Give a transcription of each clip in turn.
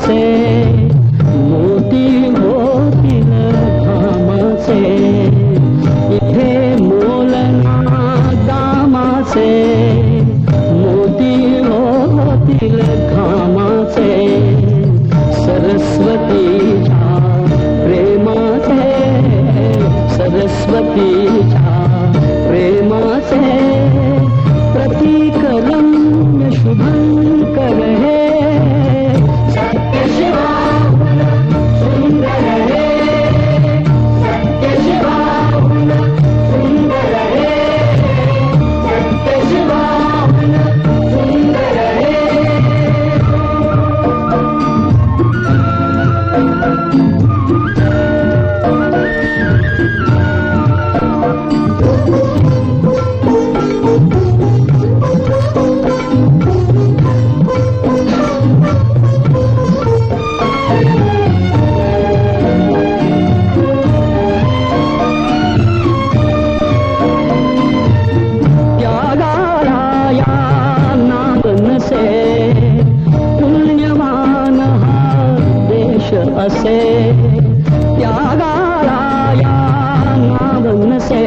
घामाचे मोती होतील घामाचे इथे मोलना दामाचे मोती होतील घामाचे सरस्वतीच्या प्रेमाचे सरस्वतीच्या प्रेमाचे प्रतीक रम्य शुभंकर हे सत्य शिवाहून सुंदर हे सत्य शिवाहून सुंदर हे सत्य शिवाहून सुंदर हे पुण्यवान हा देश असे त्यागाला या नाव नसे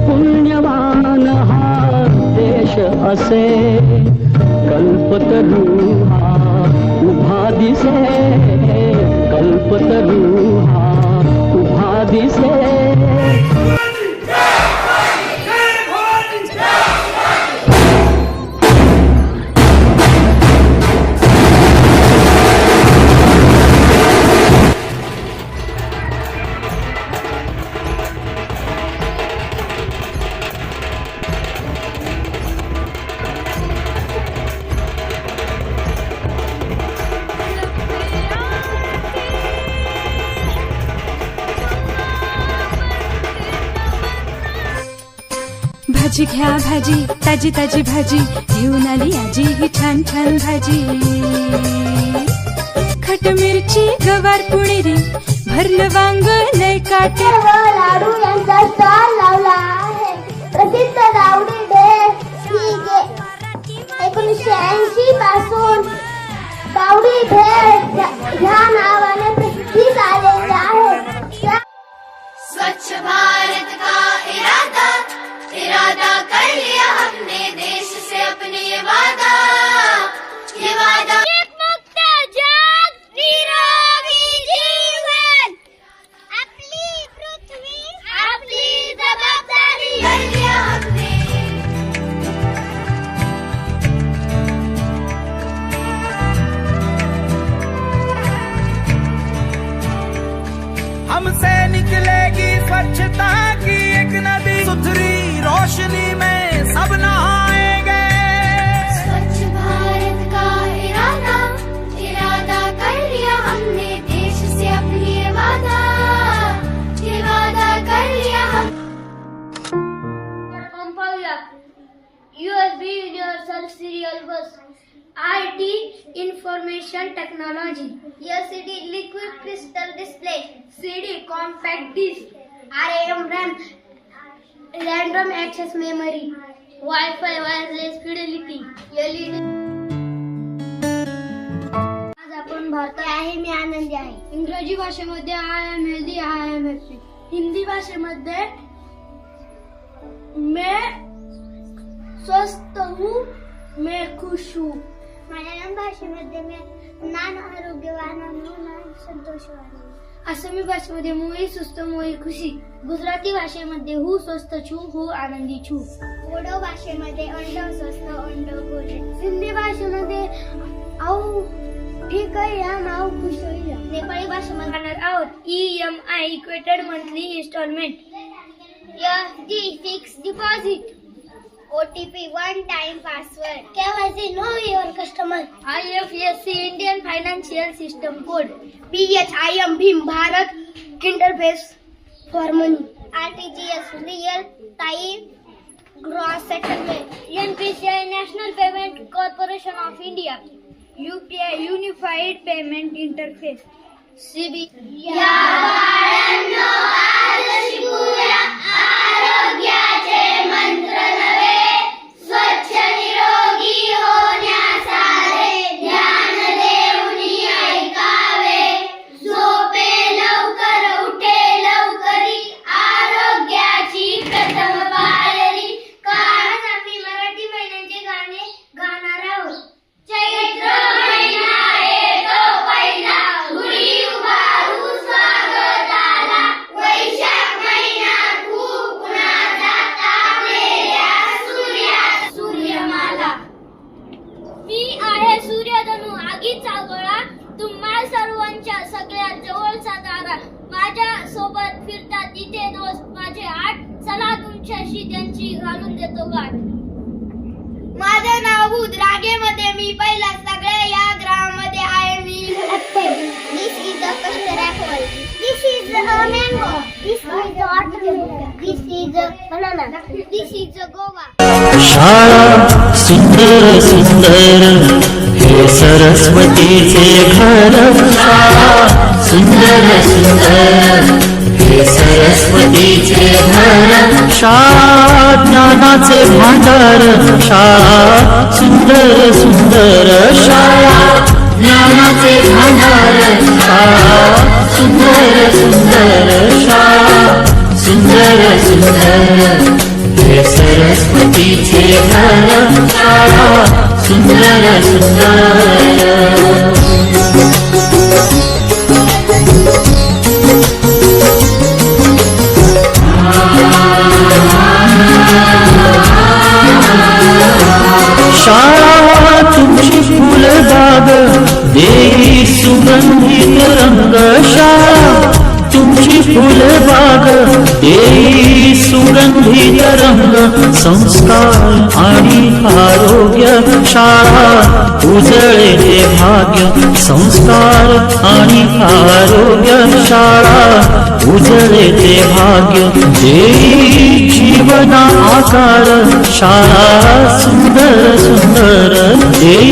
पुण्यवान हा देश असे कल्पतरू हा उभा दिसे कल्पतरू हा उभा दिसे भाजी घ्या भाजी ताजी ताजी भाजी घेऊन आली आजी ही छान छान भाजी खट मिरची गवार पुणेरी भरलं वांग लय काटे लाडू यांचा स्टॉल लावला आहे प्रसिद्ध गावडी भेळ ही 1980 पासून गावडी भेळ ह्या नावाने प्रसिद्धीस आलेली आहे। स्वच्छ भारत का इरादा कर लिया हमने देश से अपने ये वादा मुक्त जग निरोगी जीवन आपली पृथ्वी आपली जबाबदारी कर लिया हमने हमसे निकलेगी स्वच्छता की एक नदी सुथरी रोशनी में सब नहाएंगे स्वच्छ भारत का इरादा कर लिया हमने देश से अपनी ये वादा कर लिया हम USB Universal Serial Bus IT Information Technology LCD Liquid Crystal Display CD Compact Disc RAM Random Access Memory Wi-Fi Wireless Fidelity LED आज आपण भारतात आहे मी आनंदी आहे इंग्रजी भाषेमध्ये I am healthy I am happy Hindi भाषेमध्ये मैं स्वस्थ हूँ मैं खुश हूँ मल्याळम भाषेमध्ये मैं नान आरोग्यवान नान संतोषवान असमी भाषेमध्ये मुई सुस्त मुई खुशी गुजराती भाषेमध्ये हूँ स्वस्थ छू हूँ आनंदी छू बोडो भाषेमध्ये अंड स्वस्थ अंड गोरे सिंधी भाषेमध्ये आऊ ठीक आहे या नाव खुश होईल नेपाळी भाषेमध्ये राहणार आहोत EMI equated monthly installment FD fix deposit OTP one time password KYC know your customer IFSC Indian Financial System Code BHIM Bhim Bharat Interface for Money RTGS Real Time Gross Settlement NPCI National Payment Corporation of India UPI Unified Payment Interface CB या बाळांनो आज शिकूया आरोग्याचे मंत्र नवे स्वच्छ निरोगी होण्यासारे ध्यान देऊनिया तुम्हा सर्वांच्या सगळ्यात जवळचा तारा माझ्या सोबत फिरतात इथे दोस्त माझे 8 चला तुमच्याशी त्यांची घालून देतो गाठ. माझं नाव भूत रागेमध्ये मी पहिला सगळ्या या ग्रामामध्ये आहे मी. This is the custard apple. This is a mango. This is the watermelon. This is a banana. This is a guava. शाळा सुंदर सुंदर हे सरस्वतीचे घर. शाळा सुंदर सुंदर हे सरस्वतीचे घर. शाळा ज्ञानाचे भांडार. शाळा सुंदर सुंदर. शाळा ज्ञानाचे भांडार. शाळा सुंदर सुंदर. शाळा सुंदर सुंदर हे सरस्वतीचे घर. शाळा सुंदर सुंदर. शाळा तुमची फुलबाग देई सुगंधित रंग. शाळा तुमची फुलबाग देई सुगंधित रंग. संस्कार आणि आरोग्य शाळा उजळे ते भाग्य. संस्कार आणि आरोग्य शाळा उजळे ते भाग्य. देई जीवना आकार शाळा सुंदर सुंदर. देई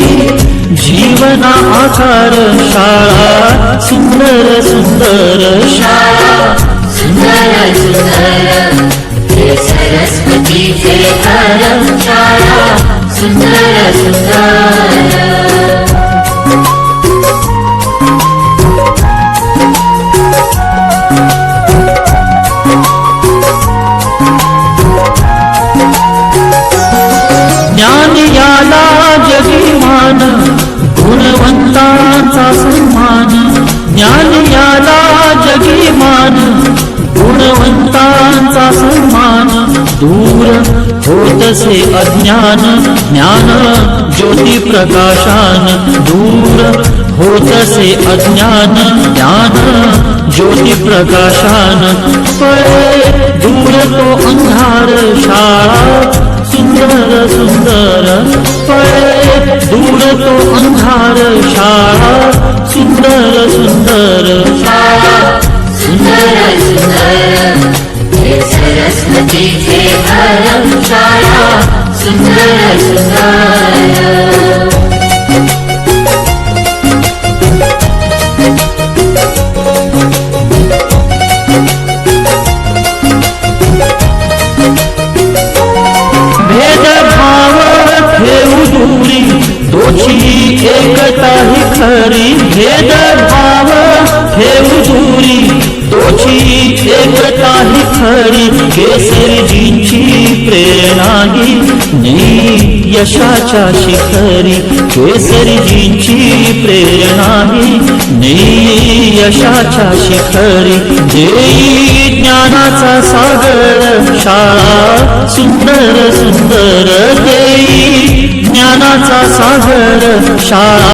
जीवना आकार शाळा सुंदर सुंदर. शाळा सुंदर सुंदर हे सरस्वतीचे घर. शाळा सुंदर सुंदर. ज्ञान याला जगीमान गुणवंतांचा सन्मान. ज्ञान याला जगीमान गुणवंतांचा सन्मान. दूर होतसे अज्ञान ज्ञान ज्योती प्रकाशान. दूर होतसे अज्ञान ज्ञान ज्योती प्रकाशान. पळे दूर तो अंधार शाळा सुंदर सुंदर. पळे दूर तो अंधार शाळा सुंदर सुंदर. शाळा सुंदर सुंदर हे सरस्वतीचे घर. शाळा सुंदर सुंदर. भेदभाव ठेवू दूरी दोषी एकता ही खरी. भेदभाव ठेवू दूरी दोषी एकता ही खरी. केसरीजींची प्रेरणा ही नेई यशाच्या शिखरी. केसरीजींची प्रेरणा ही नेई यशाच्या शिखरी. देई ज्ञानाचा सागर शाळा सुंदर सुंदर. देई ज्ञानाचा सागर शाळा